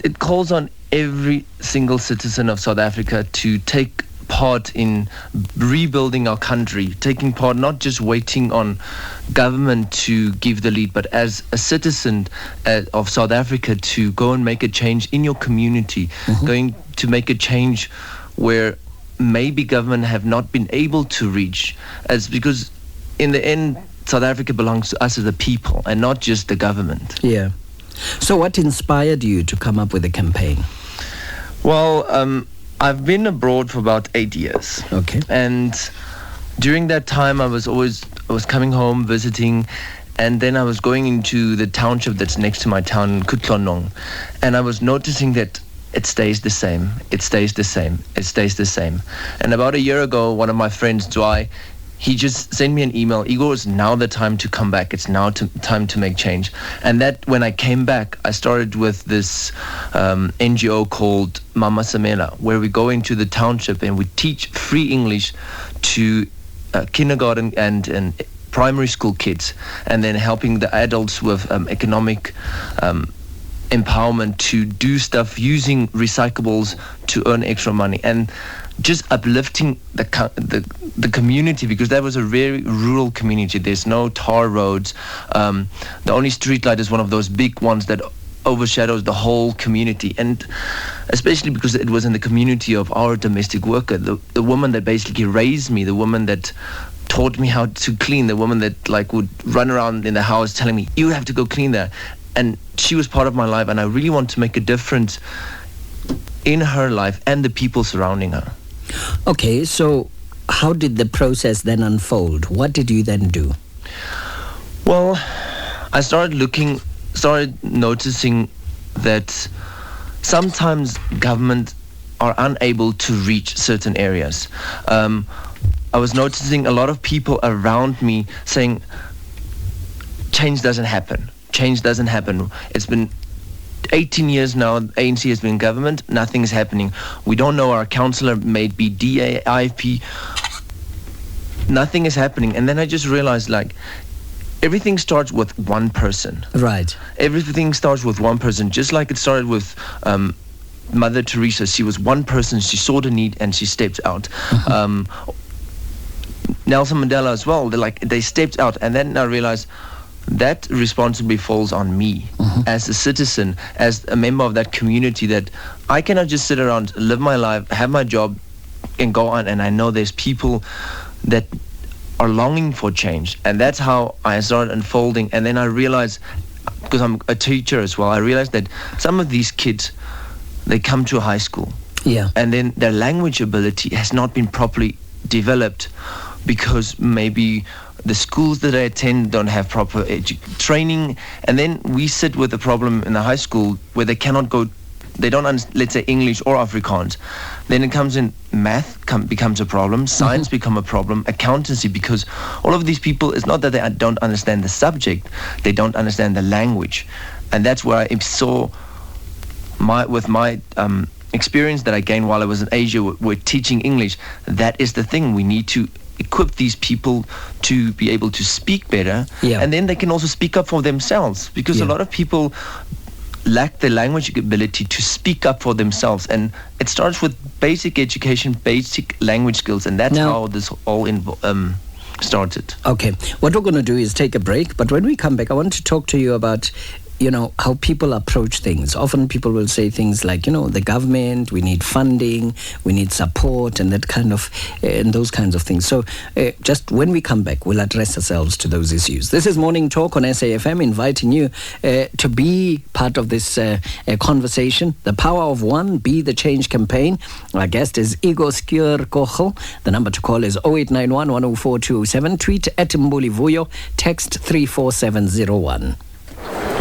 it calls on every single citizen of South Africa to take part in rebuilding our country, taking part, not just waiting on government to give the lead, but as a citizen of South Africa to go and make a change in your community, going to make a change where maybe government have not been able to reach, because in the end, South Africa belongs to us as a people and not just the government. Yeah. So what inspired you to come up with a campaign? Well, I've been abroad for about 8 years. Okay. And during that time, I was coming home, visiting, and then I was going into the township that's next to my town, Kutlonong, and I was noticing that it stays the same. It stays the same. It stays the same. And about a year ago, one of my friends, Dwai, he just sent me an email. Igor, it's now the time to come back. It's now time to make change. And that when I came back, I started with this NGO called Mama Samela, where we go into the township and we teach free English to kindergarten and primary school kids, and then helping the adults with economic empowerment to do stuff using recyclables to earn extra money, and just uplifting the community, because that was a very rural community. There's no tar roads. The only street light is one of those big ones that overshadows the whole community, and especially because it was in the community of our domestic worker, the woman that basically raised me, the woman that taught me how to clean, the woman that would run around in the house telling me, you have to go clean there. And she was part of my life, and I really want to make a difference in her life and the people surrounding her. Okay, so how did the process then unfold? What did you then do? Well, I started noticing that sometimes government are unable to reach certain areas. I was noticing a lot of people around me saying, change doesn't happen. Change doesn't happen. It's been 18 years now, ANC has been in government, nothing is happening. We don't know our councillor, may it be DA, IFP, nothing is happening. And then I just realized, everything starts with one person. Right. Everything starts with one person, just like it started with Mother Teresa. She was one person, she saw the need and she stepped out. Nelson Mandela as well, they stepped out, and then I realized that responsibility falls on me as a citizen, as a member of that community, that I cannot just sit around, live my life, have my job, and go on. And I know there's people that are longing for change. And that's how I started unfolding. And then I realized, because I'm a teacher as well, I realized that some of these kids, they come to high school. Yeah. And then their language ability has not been properly developed, because maybe the schools that I attend don't have proper training, and then we sit with a problem in the high school where they cannot go, they don't let's say English or Afrikaans. Then it comes in, math becomes a problem, science become a problem, accountancy, because all of these people, it's not that they don't understand the subject, they don't understand the language. And that's where I saw with my experience that I gained while I was in Asia with teaching English, that is the thing. We need to equip these people to be able to speak better, and then they can also speak up for themselves, because a lot of people lack the language ability to speak up for themselves, and it starts with basic education, basic language skills, and that's how this all started. Okay, what we're going to do is take a break, but when we come back, I want to talk to you about how people approach things. Often people will say things like, the government, we need funding, we need support, and that kind of, and those kinds of things. So just when we come back, we'll address ourselves to those issues. This is Morning Talk on SAfm, inviting you to be part of this conversation. The Power of One, Be the Change campaign. Our guest is Igor Scheurkogel. The number to call is 0891 104 207. Tweet at Mbuli Vuyo. Text 34701.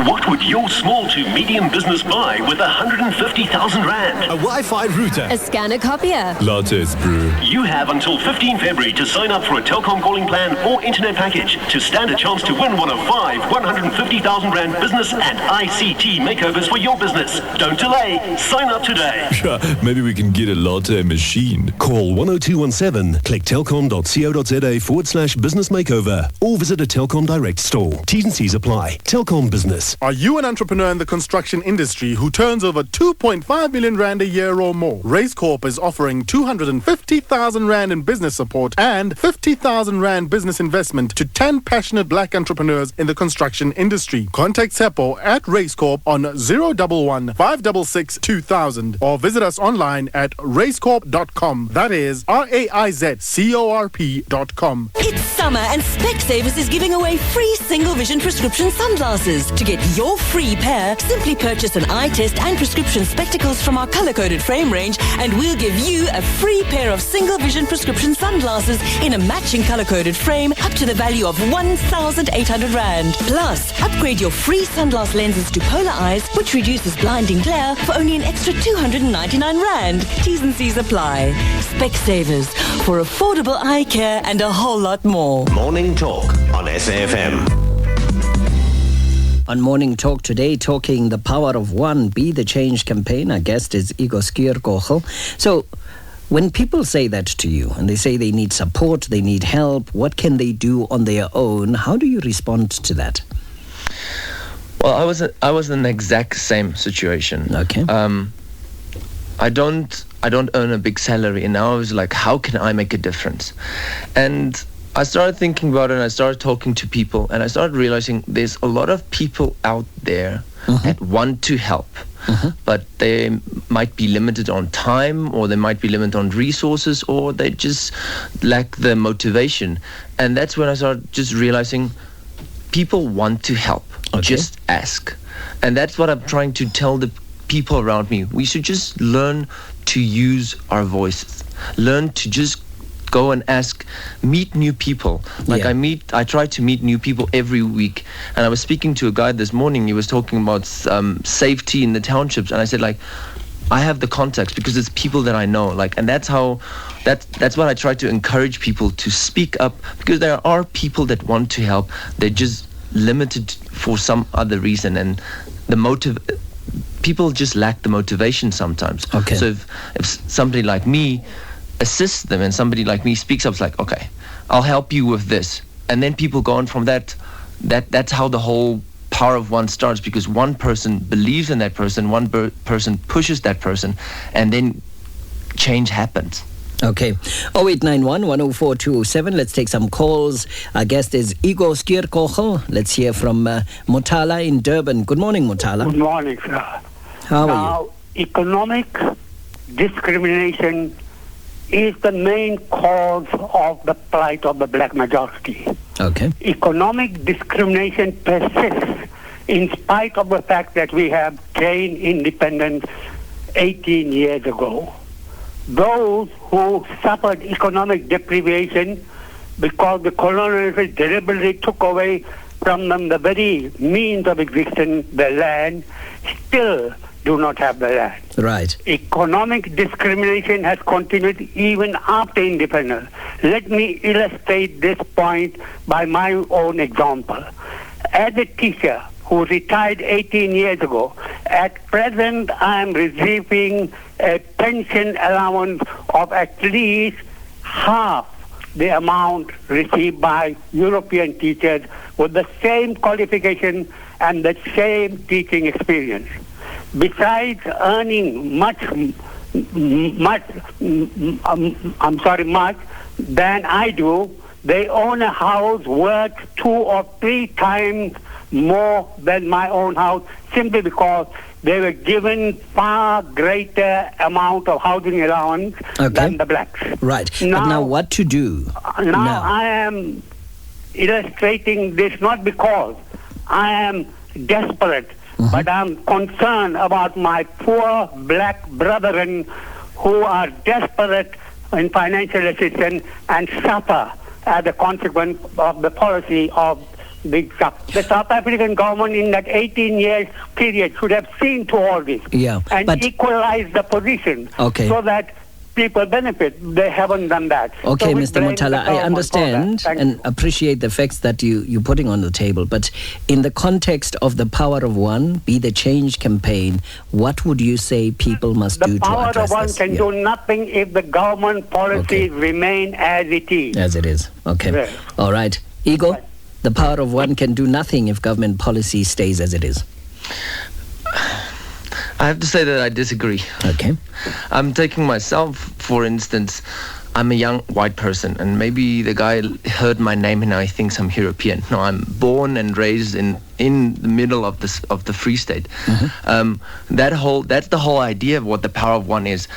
What would your small to medium business buy with 150,000 Rand? A Wi-Fi router. A scanner copier. Lattes brew. You have until 15 February to sign up for a Telkom calling plan or internet package to stand a chance to win one of 5 150,000 Rand business and ICT makeovers for your business. Don't delay. Sign up today. Maybe we can get a latte machine. Call 10217, click telkom.co.za/business makeover, or visit a Telkom Direct store. T's and C's apply. Telkom Business. business. Are you an entrepreneur in the construction industry who turns over 2.5 million rand a year or more? Race Corp is offering 250,000 rand in business support and 50,000 rand business investment to 10 passionate black entrepreneurs in the construction industry. Contact Seppo at Race Corp on 011 566 2000 or visit us online at racecorp.com. That is RAIZCORP.com. It's summer and Specsavers is giving away free single vision prescription sunglasses. To get your free pair, simply purchase an eye test and prescription spectacles from our color-coded frame range and we'll give you a free pair of single vision prescription sunglasses in a matching color-coded frame up to the value of 1,800 Rand. Plus, upgrade your free sunglass lenses to Polar Eyes, which reduces blinding glare for only an extra 299 Rand. T's and C's apply. Specsavers, for affordable eye care and a whole lot more. Morning Talk on SAfm. On Morning Talk today, talking the power of one, Be the Change campaign. Our guest is Igor Scheurkogel. So, when people say that to you and they say they need support, they need help, what can they do on their own? How do you respond to that? Well, I was in the exact same situation. Okay. I don't earn a big salary, and now I was like, how can I make a difference? And I started thinking about it, and I started talking to people, and I started realizing there's a lot of people out there that want to help, but they might be limited on time, or they might be limited on resources, or they just lack the motivation. And that's when I started just realizing people want to help. Okay. Just ask. And that's what I'm trying to tell the people around me. We should just learn to use our voices. Learn to just go and ask, meet new people. Like I try to meet new people every week. And I was speaking to a guy this morning. He was talking about safety in the townships, and I said, like, I have the contacts because it's people that I know. Like, and that's what I try to encourage people to speak up, because there are people that want to help. They're just limited for some other reason, and people just lack the motivation sometimes. Okay. So if somebody like me assists them and somebody like me speaks up, it's like, okay, I'll help you with this. And then people go on from that. That's how the whole power of one starts, because one person believes in that person, one person pushes that person, and then change happens. Okay. 0891 104 207. Let's take some calls. Our guest is Igor Scheurkogel. Let's hear from Mutala in Durban. Good morning, Mutala. Good morning, sir. How are you? Economic discrimination is the main cause of the plight of the black majority. Okay. Economic discrimination persists in spite of the fact that we have gained independence 18 years ago. Those who suffered economic deprivation because the colonialists deliberately took away from them the very means of existence, the land, still do not have the land. Right. Economic discrimination has continued even after independence. Let me illustrate this point by my own example. As a teacher who retired 18 years ago, at present I am receiving a pension allowance of at least half the amount received by European teachers with the same qualification and the same teaching experience. Besides earning much than I do, they own a house worth 2 or 3 times more than my own house, simply because they were given far greater amount of housing allowance than the blacks. Right. But now what to do? Now I am illustrating this not because I am desperate, but I'm concerned about my poor black brethren who are desperate in financial assistance and suffer as a consequence of the policy of the South African government in that 18 years period should have seen to all this and equalize the position so that people benefit. They haven't done that. Okay, so Mr. Mutala, I understand and appreciate the facts that you're putting on the table, but in the context of the Power of One, Be the Change campaign, what would you say people must do to address this? The Power of One can do nothing if the government policies remain as it is. As it is. Okay. Yes. All right. Igor? the power of one can do nothing if government policy stays as it is? I have to say that I disagree. Okay. I'm taking myself, for instance. I'm a young white person, and maybe the guy heard my name and now he thinks I'm European. No, I'm born and raised in the middle of the Free State. That's the whole idea of what the power of one is.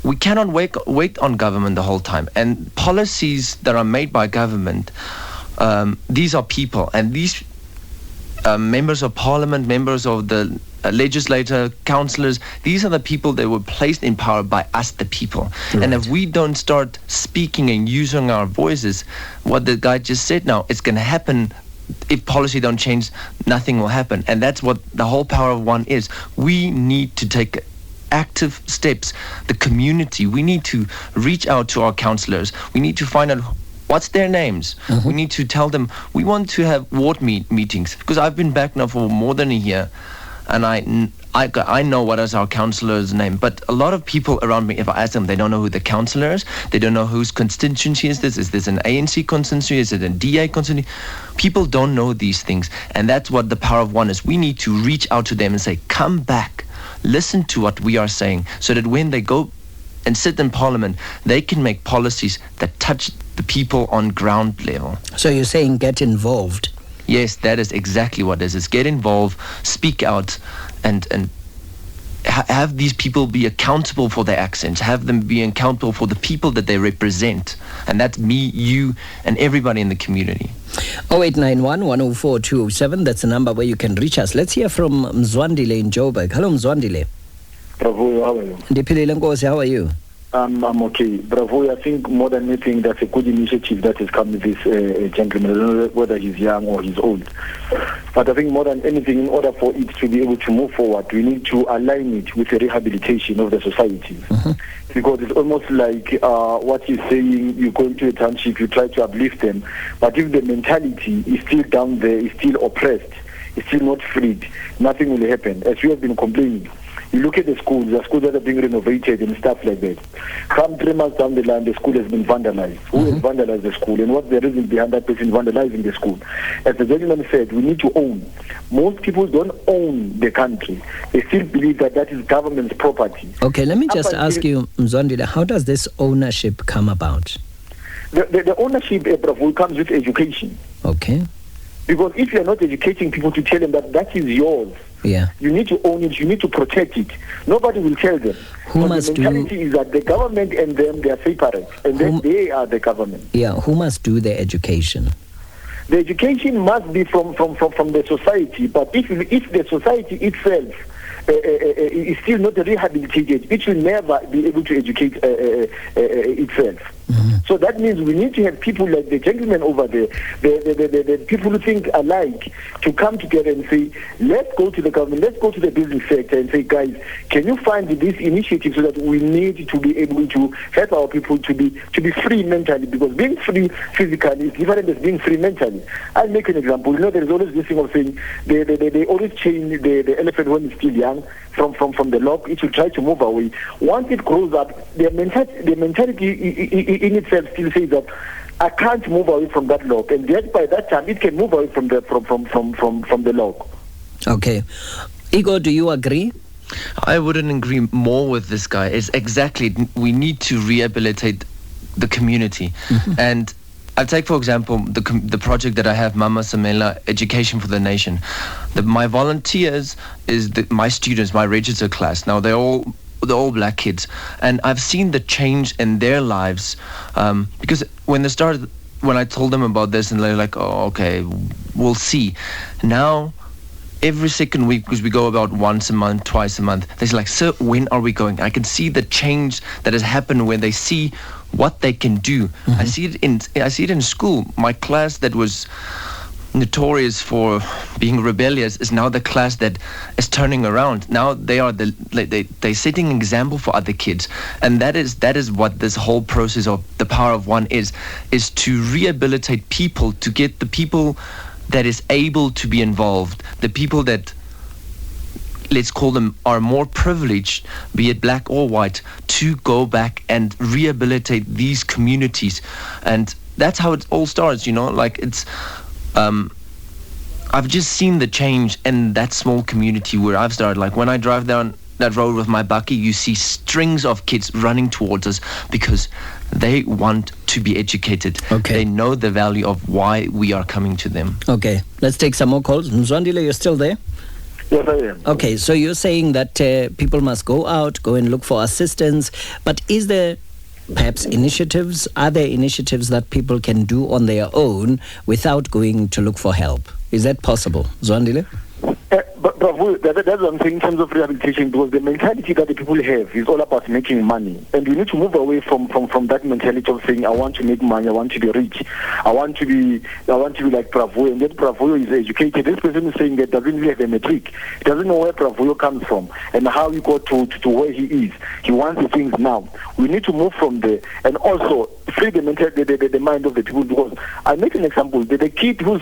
We cannot wait on government the whole time, and policies that are made by government. These are people, and these members of parliament, members of the legislature, councillors, these are the people that were placed in power by us, the people. Right. And if we don't start speaking and using our voices, what the guy just said now, it's going to happen. If policy don't change, nothing will happen. And that's what the whole power of one is. We need to take active steps. The community, we need to reach out to our councillors. We need to find out what's their names. We need to tell them we want to have ward meetings, because I've been back now for more than a year, and I know what is our councillor's name, but a lot of people around me, if I ask them, they don't know who the councillor is. They don't know whose constituency is this. Is this an ANC constituency? Is it a DA constituency? People don't know these things, and that's what the power of one is. We need to reach out to them and say, come back, listen to what we are saying, so that when they go and sit in parliament, they can make policies that touch the people on ground level. So you're saying get involved? Yes, that is exactly what it is. Get involved, speak out, and have these people be accountable for their actions. Have them be accountable for the people that they represent. And that's me, you, and everybody in the community. 0891 104 207, that's the number where you can reach us. Let's hear from Mzwandile in Joburg. Hello, Mzwandile. Bravo, how are you? Ndiphelile Nkosi, how are you? I'm okay. Bravo, I think more than anything, that's a good initiative that has come with this gentleman. I don't know whether he's young or he's old. But I think more than anything, in order for it to be able to move forward, we need to align it with the rehabilitation of the society. Because it's almost like what he's saying, you go into a township, you try to uplift them, but if the mentality is still down there, is still oppressed, is still not freed, nothing will happen. As we have been complaining, you look at the schools that are being renovated and stuff like that. Come 3 months down the line, the school has been vandalized. Who has vandalized the school, and what's the reason behind that person vandalizing the school? As the gentleman said, we need to own. Most people don't own the country. They still believe that that is government's property. Okay, let me just ask you, Mzwandile, how does this ownership come about? The ownership, Bravo, comes with education. Okay. Because if you're not educating people to tell them that that is yours, you need to own it, you need to protect it. Nobody will tell them. Who must the mentality is that the government and them, they are separate, and then they are the government. Yeah, who must do the education? The education must be from the society, but if the society itself is still not rehabilitated, it will never be able to educate itself. So that means we need to have people like the gentleman over there, the people who think alike, to come together and say, let's go to the government, let's go to the business sector and say, guys, can you find this initiative so that we need to be able to help our people to be free mentally, because being free physically is different than being free mentally. I'll make an example. You know, there is always this thing of saying they always chain the elephant when it's still young from the lock. It will try to move away. Once it grows up, the mentality in itself still says that I can't move away from that lock, and yet by that time it can move away from the lock. Okay, Igor, do you agree? I wouldn't agree more with this guy. It's exactly, we need to rehabilitate the community. And I'll take, for example, the project that I have, Mama Samela, Education for the Nation. My volunteers is my students, my register class. Now, they're all black kids. And I've seen the change in their lives, because when I told them about this, and they're like, oh, okay, we'll see. Now, every second week, because we go about once a month, twice a month, they're like, sir, when are we going? I can see the change that has happened when they see what they can do. I see it in school. My class that was notorious for being rebellious is now the class that is turning around. Now they are they're setting an example for other kids, and that is what this whole process of the power of one is to rehabilitate people, to get the people that is able to be involved, the people that, let's call them, are more privileged, be it black or white, to go back and rehabilitate these communities. And that's how it all starts, you know, like it's I've just seen the change in that small community where I've started. Like when I drive down that road with my bakkie, you see strings of kids running towards us because they want to be educated. Okay. They know the value of why we are coming to them. Okay, let's take some more calls. Mzwandile, you're still there? Yes, I am. Okay, so you're saying that people must go out, go and look for assistance, but is there perhaps initiatives? Are there initiatives that people can do on their own without going to look for help? Is that possible? Zwandile? But that's what I'm saying in terms of rehabilitation, because the mentality that the people have is all about making money. And we need to move away from that mentality of saying, I want to make money, I want to be rich, I want to be like Bravo. And that Bravo is educated. This person is saying that doesn't really have a metric. He doesn't know where Bravo comes from and how he got to where he is. He wants the things now. We need to move from there and also free the mind of the people, because I make an example. The kid who's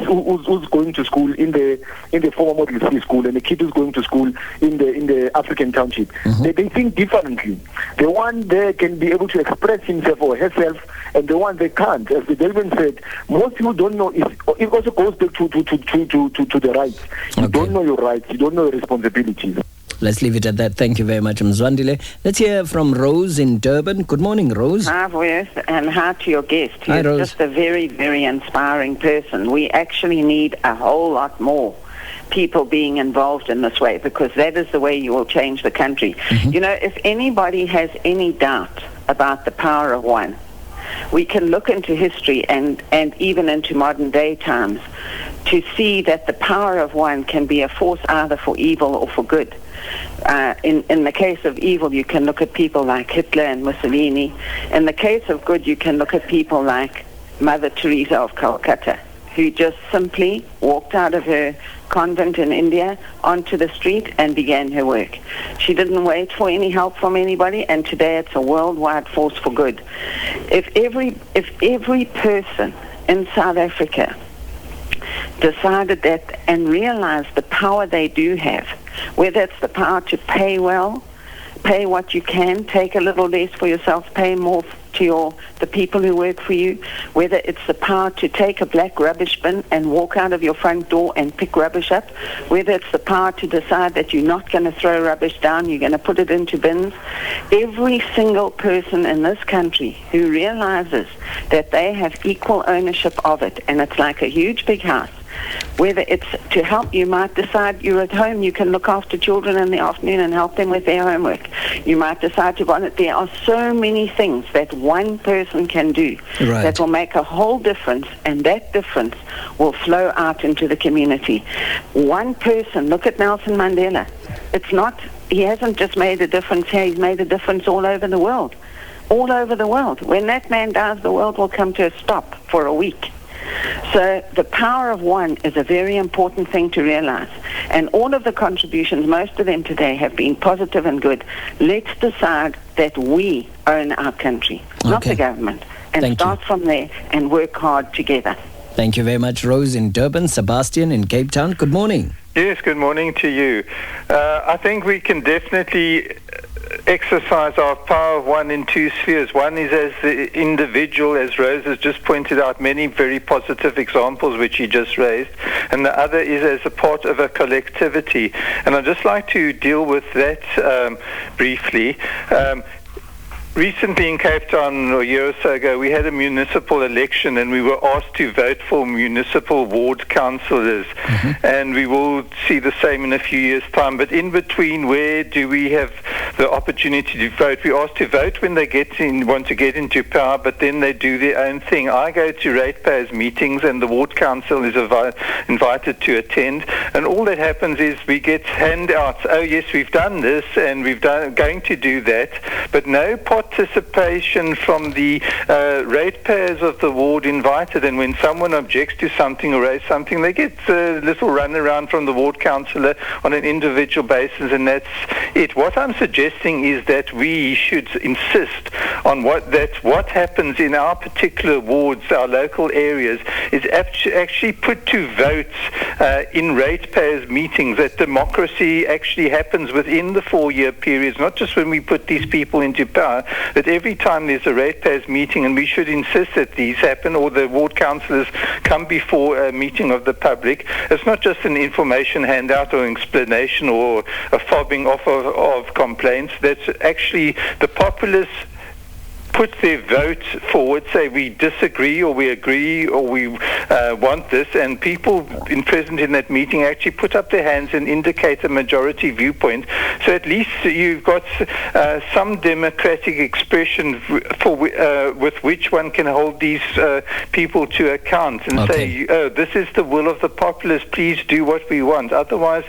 going to school in the former model C school and the kid who's going to school in the African township, they think differently. The one there can be able to express himself or herself, and the one they can't. As the Delvin said, most people don't know. It also goes back to the rights. You don't know your rights. You don't know your responsibilities. Let's leave it at that. Thank you very much, Mzwandile. Let's hear from Rose in Durban. Good morning, Rose. Hi, Vuyo, and hi to your guest. Hi, He's Rose. just a very, very inspiring person. We actually need a whole lot more people being involved in this way, because that is the way you will change the country. You know, if anybody has any doubt about the power of one, we can look into history and even into modern day times to see that the power of one can be a force either for evil or for good. In the case of evil, you can look at people like Hitler and Mussolini. In the case of good, you can look at people like Mother Teresa of Calcutta, who just simply walked out of her convent in India onto the street and began her work. She didn't wait for any help from anybody, and today it's a worldwide force for good. If every person in South Africa decided that and realized the power they do have, whether it's the power to pay well, pay what you can, take a little less for yourself, pay more to the people who work for you, whether it's the power to take a black rubbish bin and walk out of your front door and pick rubbish up, whether it's the power to decide that you're not going to throw rubbish down, you're going to put it into bins. Every single person in this country who realizes that they have equal ownership of it, and it's like a huge big house, whether it's to help, you might decide you're at home, you can look after children in the afternoon and help them with their homework. You might decide to volunteer. There are so many things that one person can do that will make a whole difference, and that difference will flow out into the community. One person, look at Nelson Mandela. It's not, he hasn't just made a difference here, he's made a difference all over the world. All over the world. When that man dies, the world will come to a stop for a week. So the power of one is a very important thing to realize. And all of the contributions, most of them today, have been positive and good. Let's decide that we own our country, not the government, and start from there and work hard together. Thank you very much, Rose in Durban. Sebastian in Cape Town. Good morning. Yes, good morning to you. I think we can definitely exercise our power of one in two spheres. One is as the individual, as Rose has just pointed out, many very positive examples which he just raised, and the other is as a part of a collectivity. And I'd just like to deal with that briefly. Recently in Cape Town, a year or so ago, we had a municipal election and we were asked to vote for municipal ward councillors. And we will see the same in a few years' time. But in between, where do we have the opportunity to vote? We're asked to vote when they want to get into power, but then they do their own thing. I go to ratepayers meetings and the ward council is invited to attend. And all that happens is we get handouts. Oh, yes, we've done this and going to do that. But no participation from the ratepayers of the ward invited, and when someone objects to something or raises something, they get a little runaround from the ward councillor on an individual basis, and that's it. What I'm suggesting is that we should insist on what happens in our particular wards, our local areas, is actually put to votes in ratepayers meetings, that democracy actually happens within the 4-year periods, not just when we put these people into power, but every time there's a ratepayers meeting, and we should insist that these happen, or the ward councillors come before a meeting of the public. It's not just an information handout or explanation or a fobbing off of complaints. That's actually the populace put their vote forward, say we disagree or we agree or we want this, and people present in that meeting actually put up their hands and indicate a majority viewpoint. So at least you've got some democratic expression with which one can hold these people to account and say, oh, this is the will of the populace, please do what we want. Otherwise,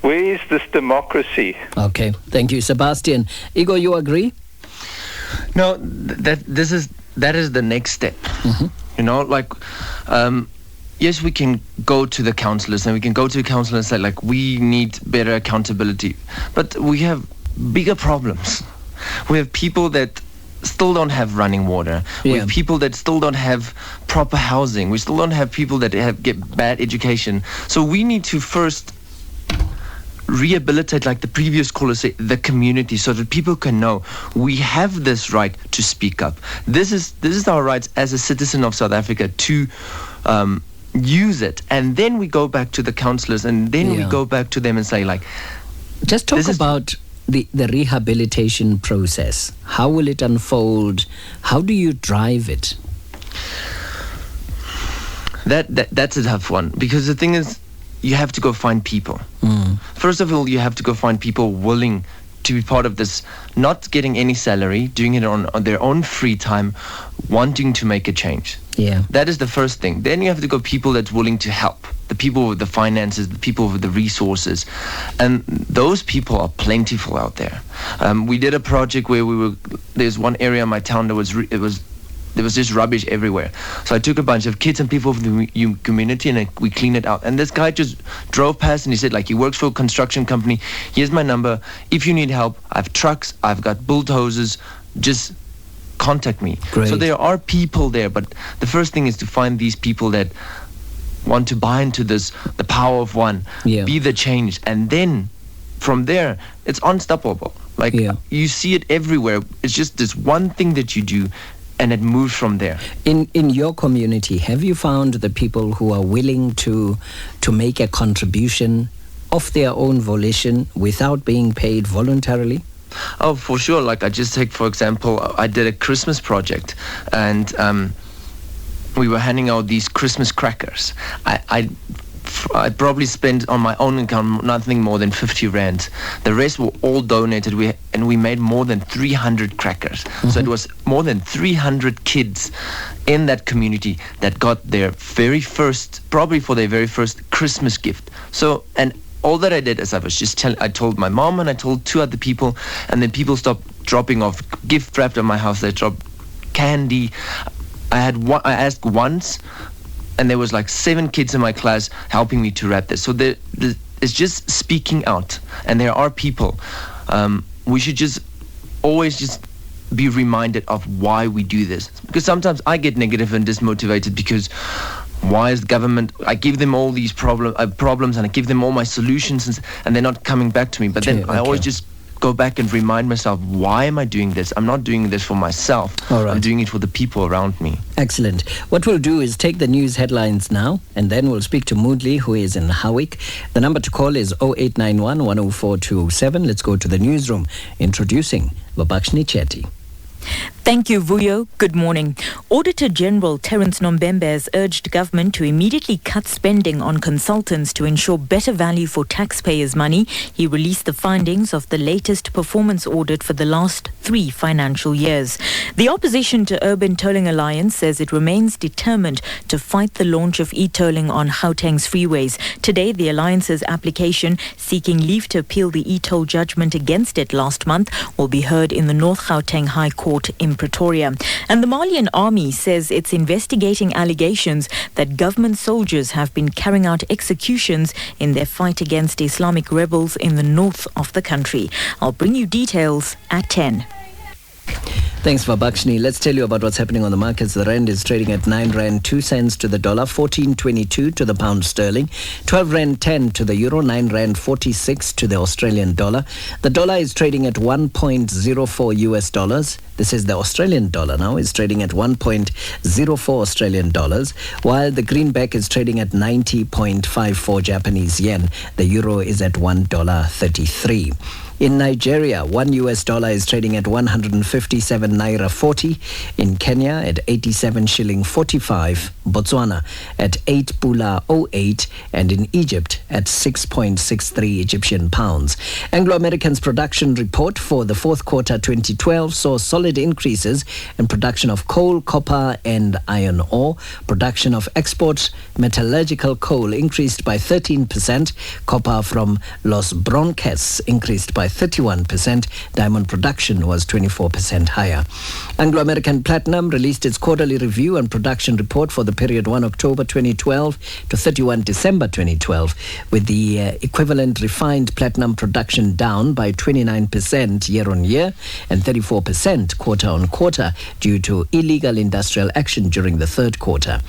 where is this democracy? Okay, thank you. Sebastian. Igor, you agree? No, that is the next step. Yes, we can go to the councillors and we can go to the councillors and say, like, we need better accountability. But we have bigger problems. We have people that still don't have running water. We have people that still don't have proper housing. We still don't have people that get bad education. So we need to first rehabilitate, like the previous caller said, the community, so that people can know we have this right to speak up. This is our rights as a citizen of South Africa to use it. And then we go back to the councillors, and then we go back to them and say, like, just talk about the rehabilitation process. How will it unfold? How do you drive it? That's a tough one, because the thing is, you have to go find people. First of all, you have to go find people willing to be part of this, not getting any salary, doing it on their own free time, wanting to make a change. Yeah. That is the first thing. Then you have to go people that's willing to help, the people with the finances, the people with the resources. And those people are plentiful out there. We did a project where there's one area in my town that there was just rubbish everywhere. So I took a bunch of kids and people from the community and we cleaned it out. And this guy just drove past and he said, like, he works for a construction company. Here's my number. If you need help, I have trucks, I've got bulldozers, just contact me. Great. So there are people there, but the first thing is to find these people that want to buy into this, the power of one, be the change. And then from there, it's unstoppable. Like, you see it everywhere. It's just this one thing that you do, and it moves from there. In your community, have you found the people who are willing to make a contribution of their own volition without being paid voluntarily? Oh, for sure. Like, I just take, for example, I did a Christmas project, and we were handing out these Christmas crackers. I probably spent on my own account nothing more than 50 rand. The rest were all donated. We made more than 300 crackers. So it was more than 300 kids in that community that got their very first Christmas gift. So, and all that I did is I told my mom and I told 2 other people, and then people stopped dropping off gift wrapped at my house. They dropped candy. I asked once, and there was like 7 kids in my class helping me to wrap this. So it's just speaking out. And there are people. We should just always just be reminded of why we do this. Because sometimes I get negative and dismotivated because why is the government, I give them all these problems and I give them all my solutions and they're not coming back to me. But then I always just go back and remind myself, why am I doing this? I'm not doing this for myself. All right. I'm doing it for the people around me. Excellent. What we'll do is take the news headlines now, and then we'll speak to Mbuli, who is in Howick. The number to call is 0891 104 207. Let's go to the newsroom. Introducing Babakshni Chetty. Thank you, Vuyo. Good morning. Auditor General Terence Nombembe has urged government to immediately cut spending on consultants to ensure better value for taxpayers' money. He released the findings of the latest performance audit for the last 3 financial years. The opposition to Urban Tolling Alliance says it remains determined to fight the launch of e-tolling on Gauteng's freeways. Today, the alliance's application seeking leave to appeal the e-toll judgment against it last month will be heard in the North Gauteng High Court in Pretoria. And the Malian army says it's investigating allegations that government soldiers have been carrying out executions in their fight against Islamic rebels in the north of the country. I'll bring you details at 10. Thanks, Vabakshni. Let's tell you about what's happening on the markets. The rand is trading at 9 rand 2 cents to the dollar, 14.22 to the pound sterling, 12 rand 10 to the euro, 9 rand 46 to the Australian dollar. The dollar is trading at 1.04 US dollars. This is the Australian dollar now. Is trading at 1.04 Australian dollars, while the greenback is trading at 90.54 Japanese yen. The euro is at $1.33. In Nigeria, 1 US dollar is trading at 157 naira 40. In Kenya at 87 shilling 45. Botswana at 8 pula 08. And in Egypt at 6.63 Egyptian pounds. Anglo-American's production report for the fourth quarter 2012 saw solid increases in production of coal, copper and iron ore. Production of export metallurgical coal increased by 13%. Copper from Los Bronces increased by 31%. Diamond production was 24% higher. Anglo-American Platinum released its quarterly review and production report for the period 1 October 2012 to 31 December 2012, with the equivalent refined platinum production down by 29% year-on-year and 34% quarter-on-quarter due to illegal industrial action during the third quarter.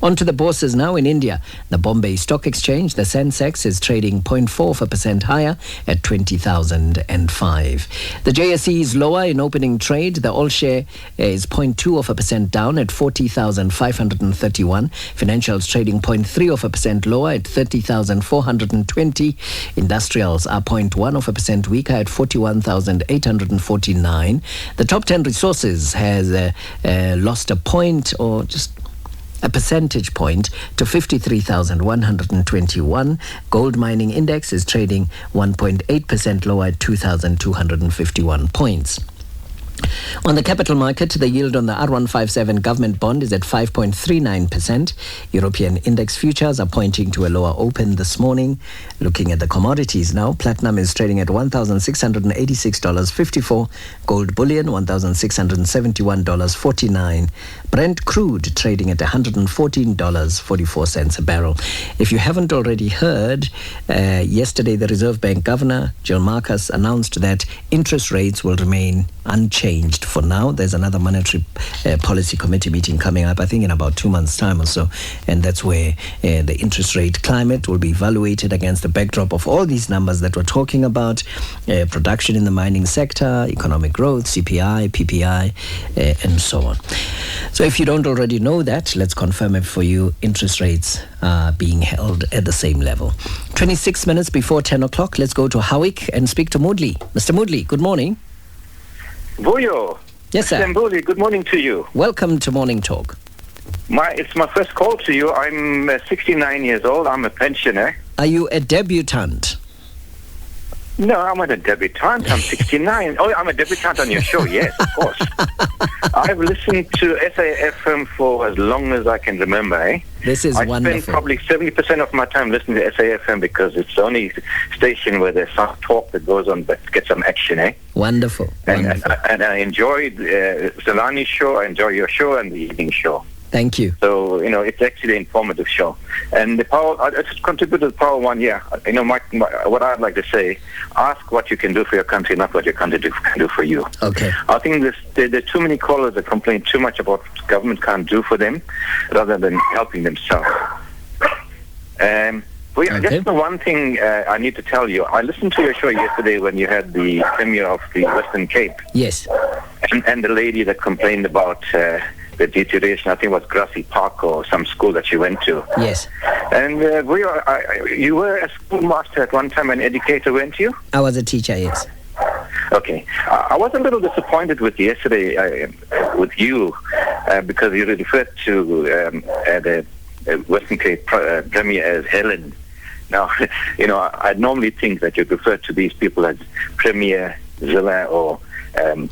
On to the bourses now in India. The Bombay Stock Exchange, the Sensex, is trading 0.4% higher at 20,005. The JSE is lower in opening trade. The all share is 0.2% down at 40,531. Financials trading 0.3% lower at 30,420. Industrials are 0.1% weaker at 41,849. The top 10 resources has lost a point or just a percentage point to 53,121. Gold mining index is trading 1.8% lower at 2,251 points. On the capital market, the yield on the R157 government bond is at 5.39%. European index futures are pointing to a lower open this morning. Looking at the commodities now, platinum is trading at $1,686.54. Gold bullion, $1,671.49. Brent crude trading at $114.44 a barrel. If you haven't already heard, yesterday the Reserve Bank Governor, John Marcus, announced that interest rates will remain unchanged for now. There's another monetary policy committee meeting coming up, I think in about 2 months' time or so, and that's where the interest rate climate will be evaluated against the backdrop of all these numbers that we're talking about: production in the mining sector, economic growth, CPI, PPI, and so on. So if you don't already know that, let's confirm it for you. Interest rates are being held at the same level. 26 minutes before 10 o'clock, let's go to Howick and speak to Mbuli. Mr. Mbuli, good morning. Vuyo. Yes, sir. Mbuli, good morning to you. Welcome to Morning Talk. It's my first call to you. I'm 69 years old. I'm a pensioner. Are you a debutant? No, I'm not a debutante. I'm 69. Oh, I'm a debutante on your show. Yes, of course. I've listened to SAfm for as long as I can remember. This is wonderful. I spend probably 70% of my time listening to SAfm because it's the only station where there's some talk that goes on but gets some action. Wonderful. And I enjoyed Zalani's show. I enjoy your show and the evening show. Thank you. So, it's actually an informative show. And the Power, I just contributed to Power One, what I'd like to say, ask what you can do for your country, not what your country can do for you. Okay. I think there are too many callers that complain too much about what government can't do for them rather than helping themselves. Just the one thing I need to tell you. I listened to your show yesterday when you had the Premier of the Western Cape. Yes. And the lady that complained about the deterioration, I think it was Grassy Park or some school that she went to. Yes. And you were a schoolmaster at one time, an educator, weren't you? I was a teacher, yes. Okay. I was a little disappointed with yesterday, with you, because you referred to the Western Cape Premier as Helen. Now, I'd normally think that you'd refer to these people as Premier Zilla or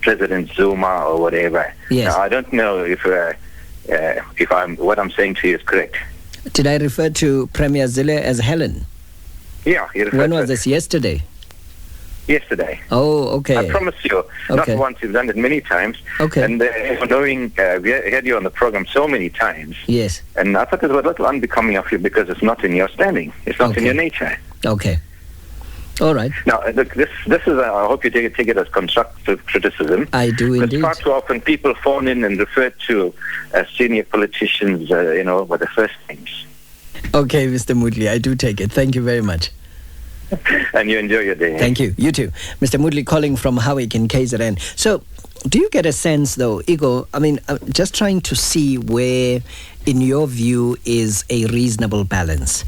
President Zuma or whatever. Yes. Now, I don't know if what I'm saying to you is correct. Did I refer to Premier Zille as Helen? Yeah. When was this? Yesterday? Yesterday. Oh, okay. I promise you. Okay. Not once, you've done it many times. Okay. And knowing we had you on the program so many times. Yes. And I thought it was a little unbecoming of you because it's not in your standing. It's not in your nature. Okay. All right. Now, look, this is, I hope you take it as constructive criticism. I do indeed. Because far too often people phone in and refer to senior politicians, with the first names. Okay, Mr. Mbuli, I do take it. Thank you very much. And you enjoy your day. Thank you. You too. Mr. Mbuli calling from Howick in KZN. So, do you get a sense, though, Igor, just trying to see where, in your view, is a reasonable balance?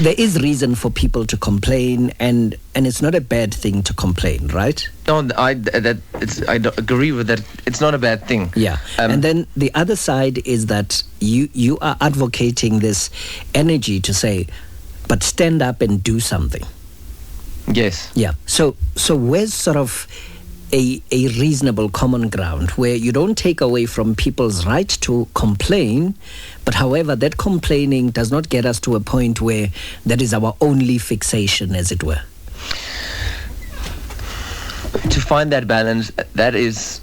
There is reason for people to complain, and it's not a bad thing to complain, right? No, I don't agree with that. It's not a bad thing. Yeah. And then the other side is that you are advocating this energy to say, but stand up and do something. Yes. Yeah. So where's sort of a reasonable common ground where you don't take away from people's right to complain, but however, that complaining does not get us to a point where that is our only fixation, as it were? To find that balance, that is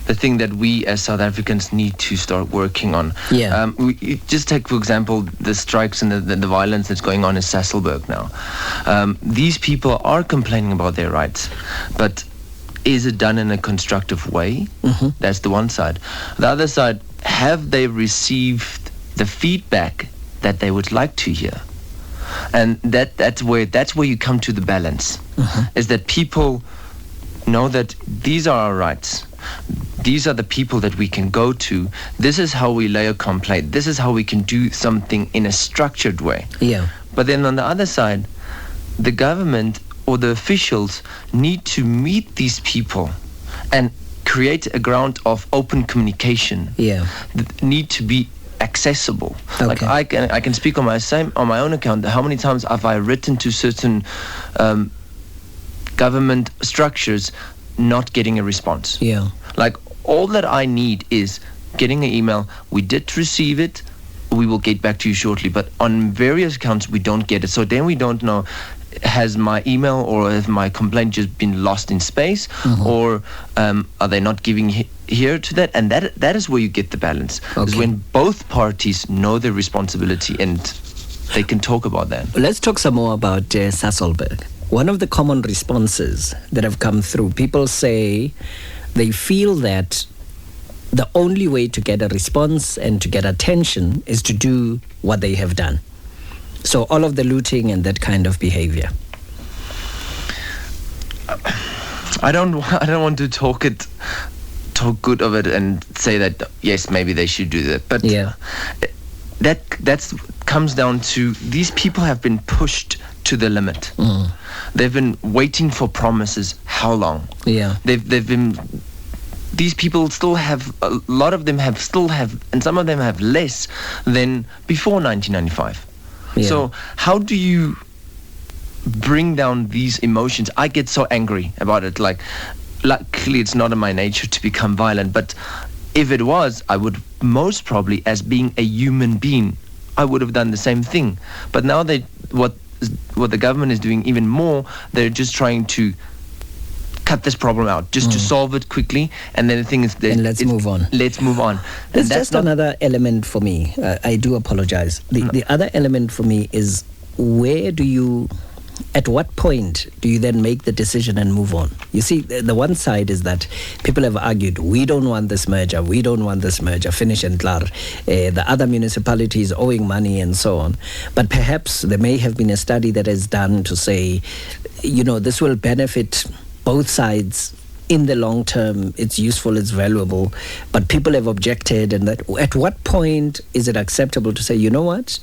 the thing that we as South Africans need to start working on. Yeah. We just take, for example, the strikes and the violence that's going on in Sasolburg now. These people are complaining about their rights, but is it done in a constructive way? Mm-hmm. That's the one side. The other side, have they received the feedback that they would like to hear? And that's where you come to the balance. Mm-hmm. Is that people know that these are our rights. These are the people that we can go to. This is how we lay a complaint. This is how we can do something in a structured way. Yeah. But then on the other side, the government or the officials need to meet these people and create a ground of open communication. Yeah. That need to be accessible. Okay. Like I can speak on my own account. How many times have I written to certain government structures, not getting a response? Yeah. Like, all that I need is getting an email. We did receive it. We will get back to you shortly. But on various accounts, we don't get it. So then we don't know, has my email or has my complaint just been lost in space? Mm-hmm. Or are they not giving ear to that? And that is where you get the balance. Okay. Is when both parties know their responsibility and they can talk about that. Let's talk some more about Sasolburg. One of the common responses that have come through, people say they feel that the only way to get a response and to get attention is to do what they have done. So all of the looting and that kind of behavior. I don't want to talk good of it and say that yes, maybe they should do that. But yeah, that comes down to these people have been pushed to the limit. Mm. They've been waiting for promises. How long? Yeah. They've been. These people still have, a lot of them still have, and some of them have less than before 1995. Yeah. So how do you bring down these emotions? I get so angry about it. Like, luckily it's not in my nature to become violent, but if it was, I would most probably, as being a human being, I would have done the same thing. But now what the government is doing even more, they're just trying to cut this problem out, just to solve it quickly, and then the thing is that and let's move on. Let's move on. There's just another element for me. I do apologize. The other element for me is at what point do you then make the decision and move on? You see, the one side is that people have argued, we don't want this merger, finish and klar. The other municipalities owing money and so on. But perhaps there may have been a study that is done to say, this will benefit both sides in the long term. It's useful, it's valuable, but people have objected. And that, at what point is it acceptable to say, you know what,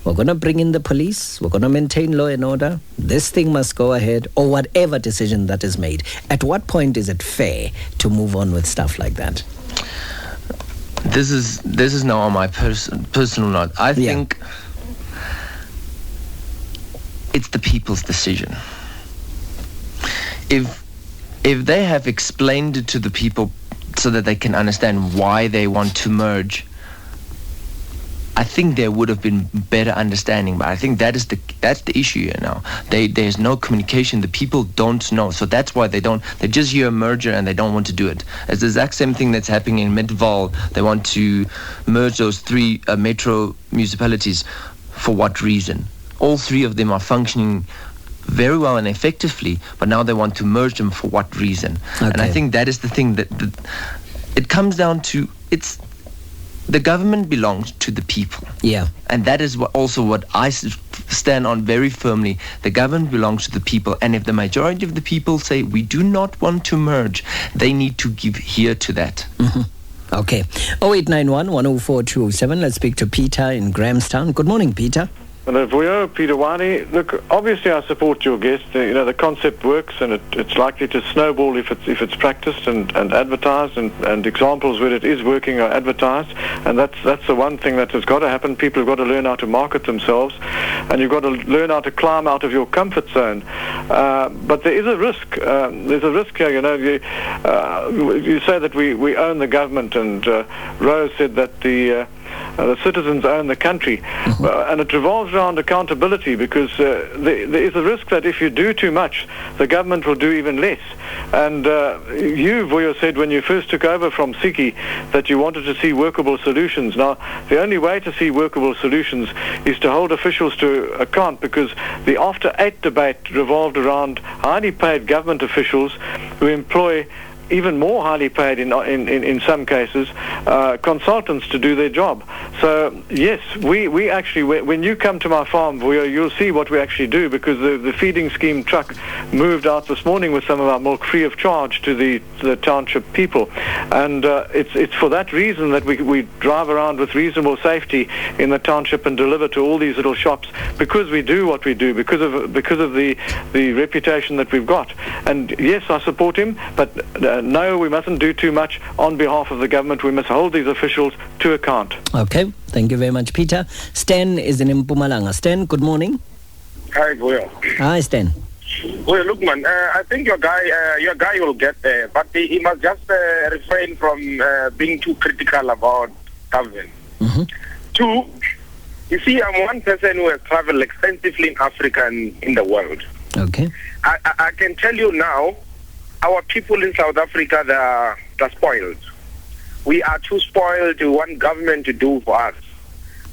we're going to bring in the police, we're going to maintain law and order, this thing must go ahead, or whatever decision that is made? At what point is it fair to move on with stuff like that? This is now on my personal note. I think it's the people's decision. If they have explained it to the people so that they can understand why they want to merge, I think there would have been better understanding. But I think that's the issue here now. There's no communication. The people don't know, so that's why they just hear a merger and they don't want to do it. It's the exact same thing that's happening in Midvaal. They want to merge those 3 metro municipalities. For what reason? all three of them are functioning very well and effectively, but now they want to merge them for what reason? Okay. And I think that is the thing that it comes down to. It's the government belongs to the people. Yeah. And that is also what I stand on very firmly. The government belongs to the people. And if the majority of the people say we do not want to merge, they need to give ear to that. Mm-hmm. Okay. 0891 104 207. Let's speak to Peter in Grahamstown. Good morning, Peter. Hello, Vuyo, Peter Wani. Look, obviously I support your guest. The concept works, and it's likely to snowball if it's practiced and advertised, and examples where it is working are advertised. And that's the one thing that has got to happen. People have got to learn how to market themselves, and you've got to learn how to climb out of your comfort zone. But there is a risk. There's a risk here. You say that we own the government, and Rose said that the citizens own the country, and it revolves around accountability, because there is a risk that if you do too much, the government will do even less. And you, Vuyo, said when you first took over from Siki that you wanted to see workable solutions. Now, the only way to see workable solutions is to hold officials to account, because the After 8 debate revolved around highly paid government officials who employ even more highly paid in some cases consultants to do their job. So yes, we actually, when you come to my farm, you'll see what we actually do, because the feeding scheme truck moved out this morning with some of our milk free of charge to the township people, and it's for that reason that we drive around with reasonable safety in the township and deliver to all these little shops, because we do what we do, because of the reputation that we've got. And yes, I support him, but no, we mustn't do too much on behalf of the government. We must hold these officials to account. Okay, thank you very much, Peter. Stan is in Mpumalanga. Stan, good morning. Hi, Vuyo. Hi, Stan. Well, look, man, I think your guy will get there, but he must just refrain from being too critical about government. Mm-hmm. Two, you see, I'm one person who has traveled extensively in Africa and in the world. Okay. I can tell you now, our people in South Africa, they're spoiled. We are too spoiled to want government to do for us.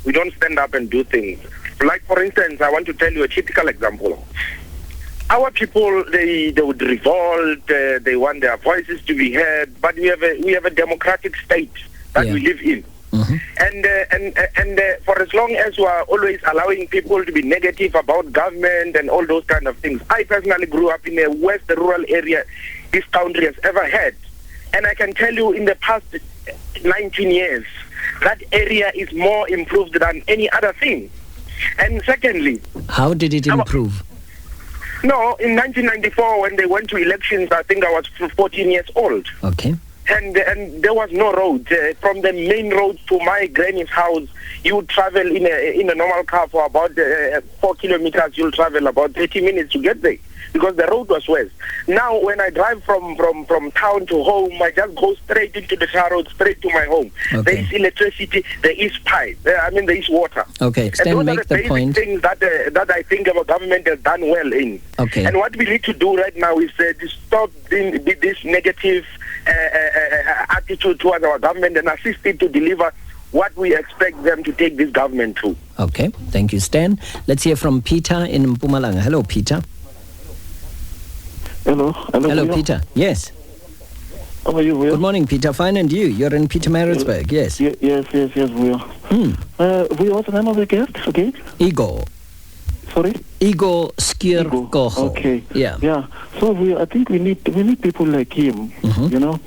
We don't stand up and do things. Like, for instance, I want to tell you a typical example. Our people, they would revolt, they want their voices to be heard, but we have a democratic state that we live in. Mm-hmm. And for as long as we are always allowing people to be negative about government and all those kind of things, I personally grew up in a worst rural area this country has ever had. And I can tell you, in the past 19 years, that area is more improved than any other thing. And secondly... How did it improve? No, in 1994, when they went to elections, I think I was 14 years old. Okay. And there was no road. From the main road to my granny's house, you would travel in a normal car for about 4 kilometers. You'll travel about 30 minutes to get there, because the road was worse. Now, when I drive from town to home, I just go straight into the car road, straight to my home. Okay. There is electricity, there is pipe, there is water. Okay, Stan, make the point. Things that I think our government has done well in. Okay. And what we need to do right now is to stop this negative attitude towards our government and assist it to deliver what we expect them to take this government to. Okay, thank you, Stan. Let's hear from Peter in Mpumalanga. Hello, Peter. Hello, Peter. Yes. How are you, Vuyo? Good morning, Peter. Fine, and you? You're in Pietermaritzburg, yes? Yes, Vuyo. Vuyo, what's the name of the guest again? Igor. Sorry? Igor Scheurkogel. Okay. Yeah. So I think we need people like him. Mm-hmm. You know,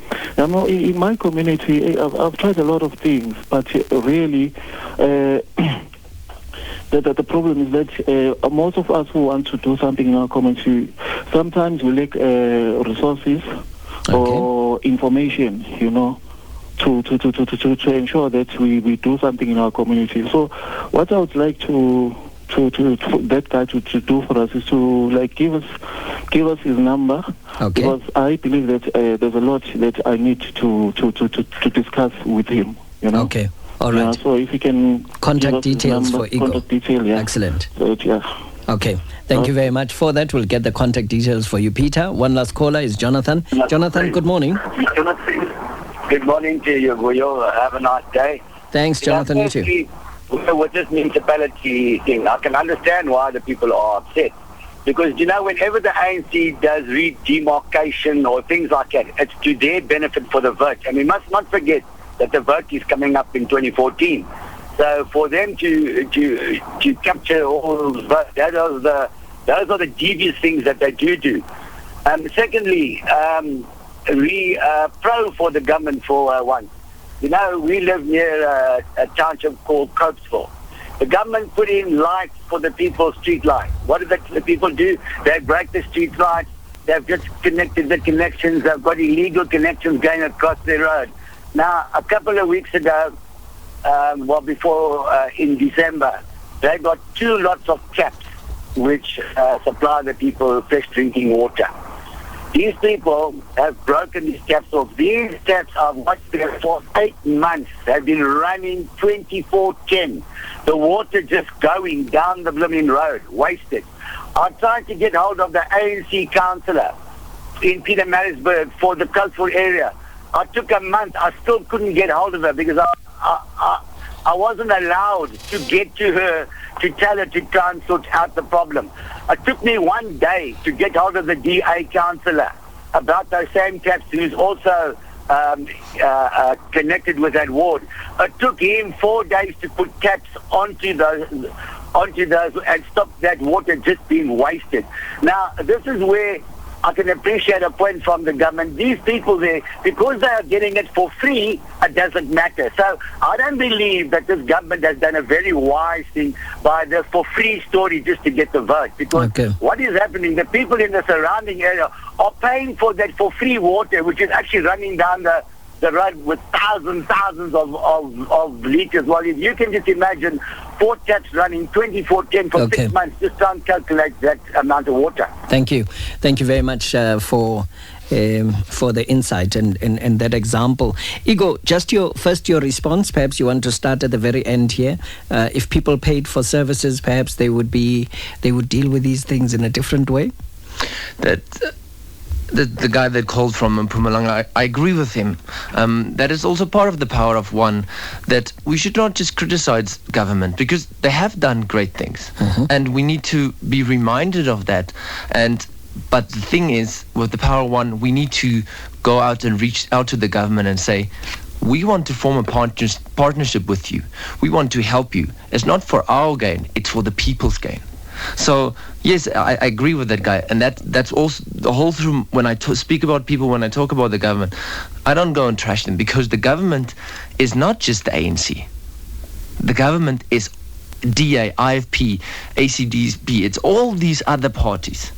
in my community, I've tried a lot of things, but really, the problem is that most of us who want to do something in our community, sometimes we lack resources or information. You know, to ensure that we do something in our community. So, what I would like to that guy to do for us is to give us his number, because I believe that there's a lot that I need to discuss with him. You know. Okay. All right. So if you can contact details for Igor. Contact detail, yeah. Excellent. So, Okay. Thank you very much for that. We'll get the contact details for you, Peter. One last caller is Jonathan. Jonathan, good morning. Good morning to you, Vuyo. Have a nice day. Thanks, Jonathan. You too. with this municipality thing, I can understand why the people are upset. Because, whenever the ANC does demarcation or things like that, it's to their benefit for the vote. And we must not forget that the vote is coming up in 2014. So for them to capture all the votes, those are the devious things that they do. Secondly, we pro for the government for once. We live near a township called Copesville. The government put in lights for the people's street lights. What do the people do? They break the street lights. They've just connected the connections. They've got illegal connections going across the road. Now, a couple of weeks ago, in December, they got 2 lots of taps which supply the people fresh drinking water. These people have broken these taps off. These taps are watched there for 8 months. They've been running 24/10. The water just going down the blooming road, wasted. I tried to get hold of the ANC councillor in Pietermaritzburg for the coastal area. I took a month. I still couldn't get hold of her because I wasn't allowed to get to her to tell her to try and sort out the problem. It took me 1 day to get hold of the DA councillor about those same taps, who's also connected with that ward. It took him 4 days to put taps onto those and stop that water just being wasted. Now, this is where I can appreciate a point from the government. These people there, because they are getting it for free, it doesn't matter. So I don't believe that this government has done a very wise thing by the for free story just to get the vote. Because what is happening, the people in the surrounding area are paying for that for free water, which is actually running down the road with thousands of liters. Well, if you can just imagine 4 taps running 24/10 for 6 months, just try and calculate that amount of water. Thank you very much for the insight and that example. Igor, just your response. Perhaps you want to start at the very end here. If people paid for services, perhaps they would deal with these things in a different way. The guy that called from Mpumalanga, I agree with him. That is also part of the power of one, that we should not just criticize government because they have done great things. And we need to be reminded of that. But the thing is, with the power of one, we need to go out and reach out to the government and say, we want to form a partnership with you. We want to help you. It's not for our gain, it's for the people's gain. So yes, I agree with that guy, and that's also the whole through when I speak about people, when I talk about the government, I don't go and trash them, because the government is not just the ANC. The government is DA, IFP, ACDSP. It's all these other parties,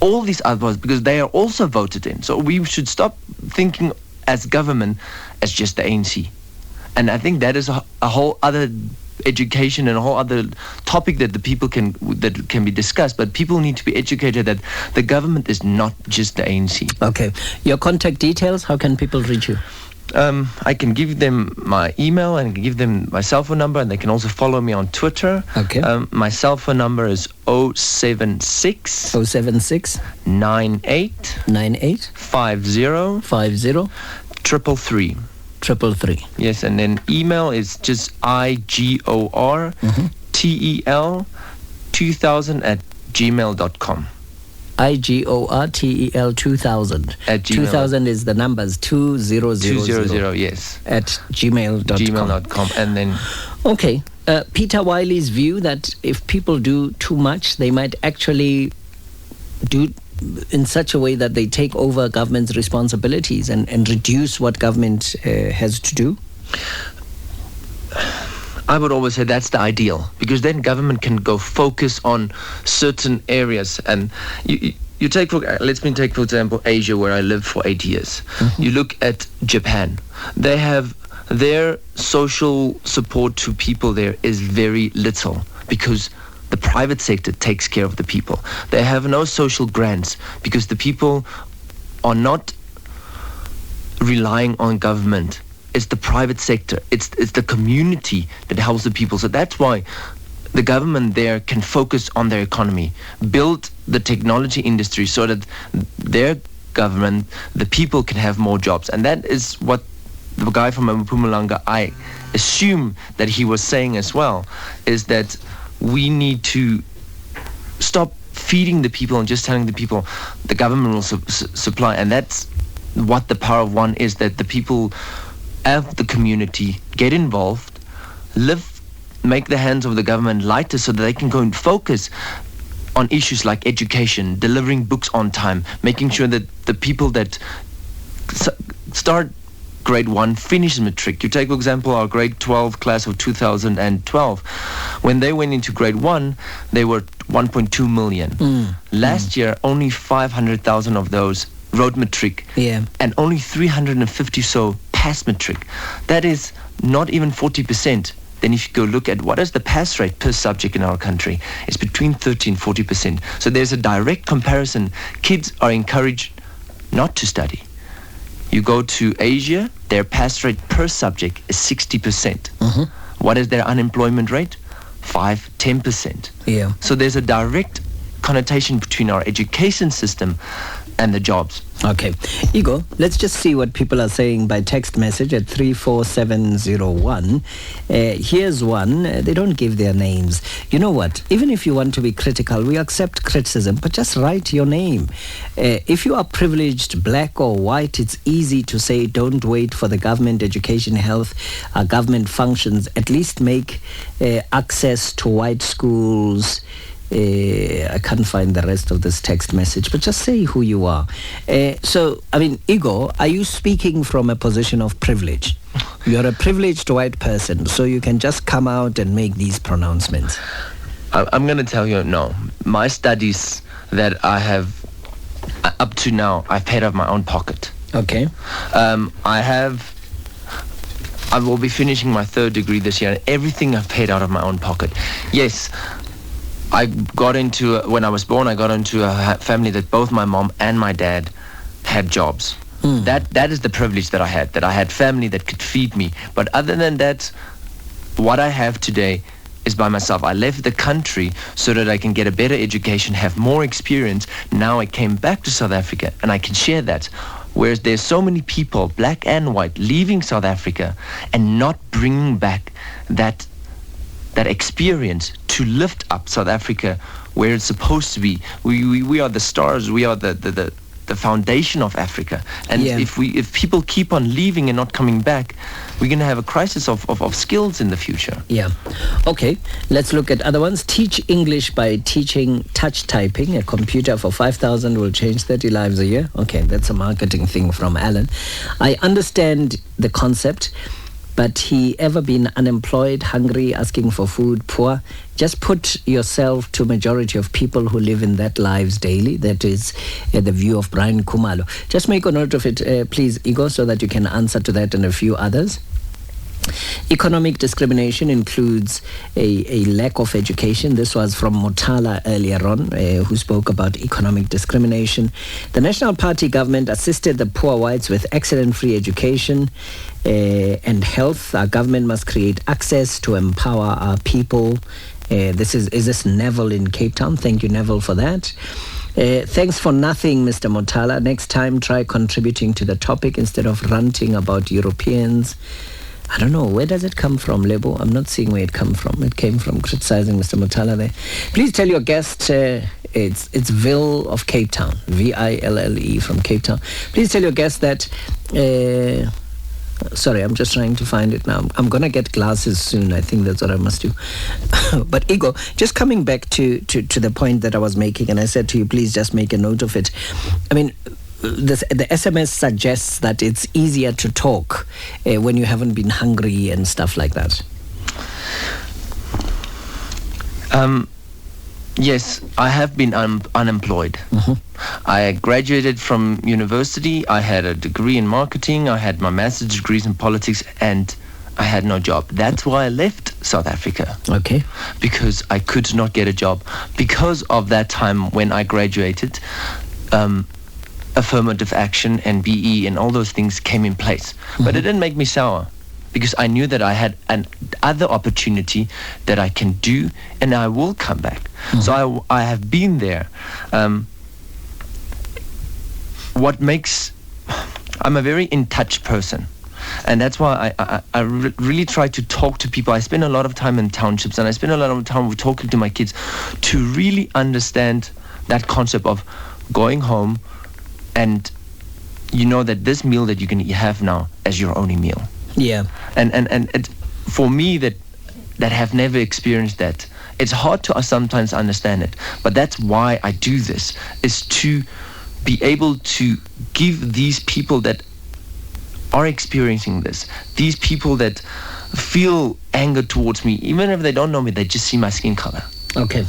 because they are also voted in. So we should stop thinking as government as just the ANC, and I think that is a whole other education and a whole other topic that that can be discussed. But people need to be educated that the government is not just the ANC. Okay. Your contact details, how can people reach you? I can give them my email and I can give them my cell phone number, and they can also follow me on Twitter. Okay. My cell phone number is 076 98 50 333. 333. Yes, and then email is just igortel2000@gmail.com. igortel2000 at gmail. 2000 is the numbers 2000. Yes, at gmail.com. And then okay, Peter Wiley's view that if people do too much, they might actually do in such a way that they take over government's responsibilities and reduce what government has to do? I would always say that's the ideal, because then government can go focus on certain areas. And you take, let me take for example Asia, where I lived for 8 years. You look at Japan. They have their social support to people there is very little, because the private sector takes care of the people. They have no social grants because the people are not relying on government. It's the private sector. It's the community that helps the people. So that's why the government there can focus on their economy, build the technology industry so that their government, the people, can have more jobs. And that is what the guy from Mpumalanga, I assume that he was saying as well, is that we need to stop feeding the people and just telling the people the government will supply. And that's what the power of one is, that the people of the community get involved, make the hands of the government lighter so that they can go and focus on issues like education, delivering books on time, making sure that the people that start grade 1 finish matric. You take, for example, our grade 12 class of 2012. When they went into grade 1, they were 1.2 million. Last year, only 500,000 of those wrote matric, and only 350 so passed matric. That is not even 40%. Then if you go look at what is the pass rate per subject in our country, it's between 30 and 40%. So there's a direct comparison. Kids are encouraged not to study. You go to Asia, their pass rate per subject is 60%. What is their unemployment rate? 5-10%. Yeah. So there's a direct connotation between our education system and the jobs. Okay. Igor, let's just see what people are saying by text message at 34701. Here's one. They don't give their names. You know what? Even if you want to be critical, we accept criticism, but just write your name. If you are privileged, black or white, it's easy to say don't wait for the government, education, health, government functions. At least make access to white schools. I can't find the rest of this text message, but just say who you are. So, I mean, Igor, are you speaking from a position of privilege? You're a privileged white person, so you can just come out and make these pronouncements. I'm going to tell you, no. My studies that I have, up to now, I've paid out of my own pocket. Okay. I will be finishing my 3rd degree this year, and everything I've paid out of my own pocket. Yes, I got into, when I was born, I got into a family that both my mom and my dad had jobs. That is the privilege that I had family that could feed me. But other than that, what I have today is by myself. I left the country so that I can get a better education, have more experience. Now I came back to South Africa and I can share that. Whereas there's so many people, black and white, leaving South Africa and not bringing back that experience to lift up South Africa where it's supposed to be. We are the stars. We are the foundation of Africa. And if people keep on leaving and not coming back, we're going to have a crisis of skills in the future. Yeah. Okay. Let's look at other ones. Teach English by teaching touch typing. A computer for 5,000 will change 30 lives a year. Okay, that's a marketing thing from Alan. I understand the concept. But he ever been unemployed, hungry, asking for food, poor? Just put yourself to majority of people who live in that lives daily. That is the view of Brian Kumalo. Just make a note of it, please, Igor, so that you can answer to that and a few others. Economic discrimination includes a lack of education. This was from Motala earlier on, who spoke about economic discrimination. The National Party government assisted the poor whites with excellent free education and health. Our government must create access to empower our people. Is this Neville in Cape Town? Thank you, Neville, for that. Thanks for nothing, Mr. Motala. Next time, try contributing to the topic instead of ranting about Europeans. I don't know, where does it come from, Lebo? I'm not seeing where it come from. It came from criticizing Mr. Motala there. Please tell your guest, it's Ville of Cape Town, Ville from Cape Town. Please tell your guest that, sorry, I'm just trying to find it now. I'm going to get glasses soon. I think that's what I must do. But Igor, just coming back to the point that I was making, and I said to you, please just make a note of it. I mean, the SMS suggests that it's easier to talk when you haven't been hungry and stuff like that. Yes, I have been unemployed. I graduated from university. I had a degree in marketing. I had my master's degrees in politics, and I had no job. That's why I left South Africa. Okay. Because I could not get a job. Because of that time when I graduated, affirmative action and BE and all those things came in place. But it didn't make me sour, because I knew that I had an other opportunity that I can do, and I will come back. So I have been there. I'm a very in touch person. And that's why I really try to talk to people. I spend a lot of time in townships, and I spend a lot of time talking to my kids to really understand that concept of going home and you know that this meal that you can have now as your only meal. Yeah. And it, for me that have never experienced that, it's hard to sometimes understand it. But that's why I do this, is to be able to give these people that are experiencing this, these people that feel anger towards me, even if they don't know me, they just see my skin color. Okay.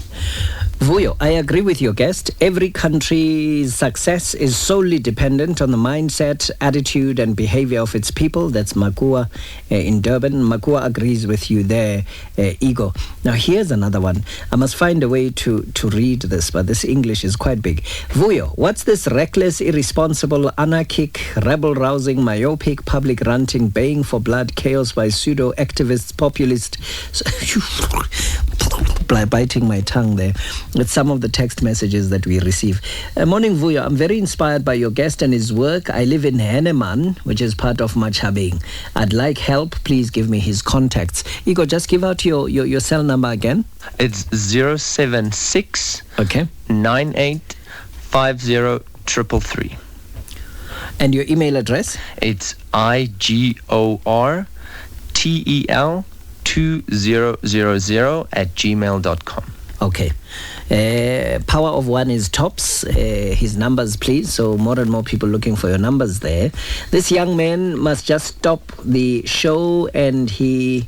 Vuyo, I agree with your guest. Every country's success is solely dependent on the mindset, attitude and behavior of its people. That's Makua in Durban. Makua agrees with you there, Igor. Now here's another one. I must find a way to read this, but this English is quite big. Vuyo, what's this reckless, irresponsible, anarchic, rebel-rousing, myopic, public ranting, baying for blood, chaos by pseudo-activists, populists... biting my tongue there. With some of the text messages that we receive. Morning, Vuyo. I'm very inspired by your guest and his work. I live in Henneman, which is part of Machabeng. I'd like help. Please give me his contacts. Igor, just give out your cell number again. It's 076 9850 And your email address? It's igor2000@gmail.com. Okay. Power of one is tops. His numbers, please. So more and more people looking for your numbers there. This young man must just stop the show, and he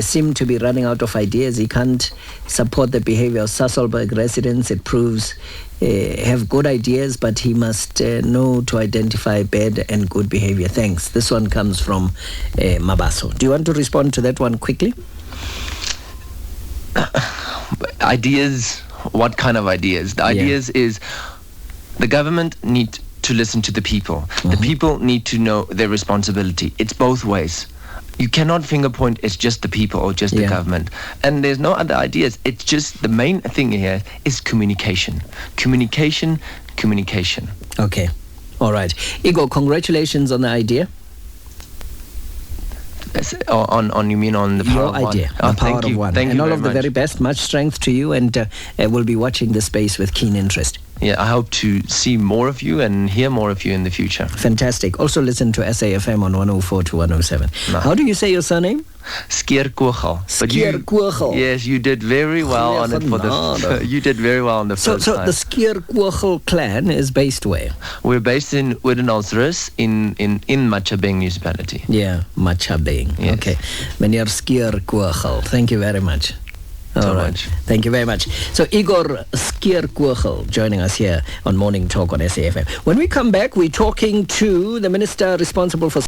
seemed to be running out of ideas. He can't support the behavior of Sasolburg residents. It proves have good ideas, but he must know to identify bad and good behavior. Thanks. This one comes from Mabaso. Do you want to respond to that one quickly? Ideas, what kind of ideas? The ideas is the government need to listen to the people. The people need to know their responsibility. It's both ways. You cannot finger point it's just the people or just the government. And there's no other ideas. It's just the main thing here is communication. Communication. Okay. All right. Igor, congratulations on the idea. On you mean on the power your of one? idea, the power of one. Thank and you all very of the much. very best. Much strength to you, and we'll be watching this space with keen interest. Yeah, I hope to see more of you and hear more of you in the future. Fantastic. Also listen to SAfm on 104 to 107. No. How do you say your surname? Scheurkogel. Scheurkogel. Yes, you did very well on it for the. You did very well on the first time. So the Scheurkogel clan is based where? We're based in Oudenardsrus in Machabeng municipality. Yeah, Machabeng. Yes. Okay. Meneer Scheurkogel. Thank you very much. All right. Thank you very much. So Igor Scheurkogel joining us here on Morning Talk on SAfm. When we come back, we're talking to the minister responsible for